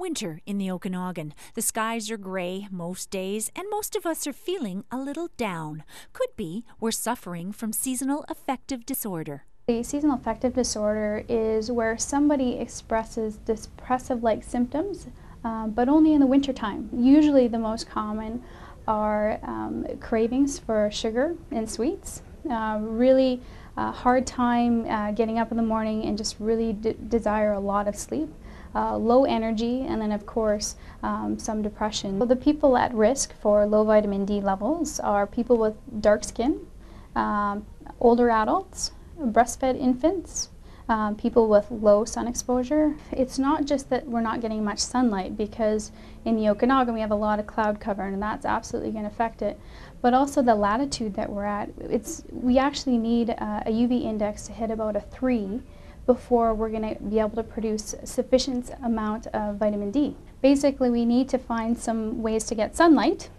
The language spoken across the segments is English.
Winter in the Okanagan. The skies are gray most days, and most of us are feeling a little down. Could be we're suffering from seasonal affective disorder. The seasonal affective disorder is where somebody expresses depressive-like symptoms, but only in the wintertime. Usually the most common are cravings for sugar and sweets, really hard time getting up in the morning and just really desire a lot of sleep. Low energy, and then of course some depression. So the people at risk for low vitamin D levels are people with dark skin, older adults, breastfed infants, people with low sun exposure. It's not just that we're not getting much sunlight, because in the Okanagan we have a lot of cloud cover and that's absolutely going to affect it, but also the latitude that we're at. We actually need a UV index to hit about a 3 before we're going to be able to produce sufficient amount of vitamin D. Basically, we need to find some ways to get sunlight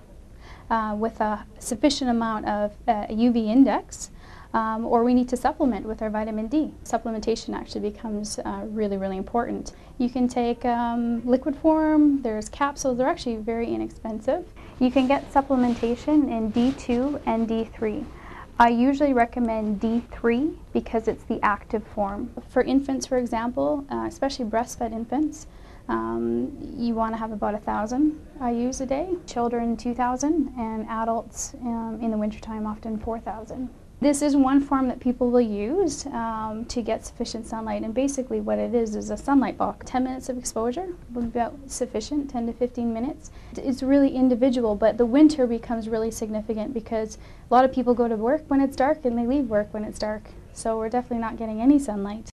with a sufficient amount of UV index, or we need to supplement with our vitamin D. Supplementation actually becomes really, really important. You can take liquid form, there's capsules, they're actually very inexpensive. You can get supplementation in D2 and D3. I usually recommend D3 because it's the active form. For infants, for example, especially breastfed infants, you want to have about 1,000 IUs a day. Children 2,000, and adults in the wintertime often 4,000. This is one form that people will use to get sufficient sunlight, and basically what it is a sunlight box. 10 minutes of exposure would be about sufficient, 10 to 15 minutes. It's really individual, but the winter becomes really significant because a lot of people go to work when it's dark and they leave work when it's dark. So we're definitely not getting any sunlight.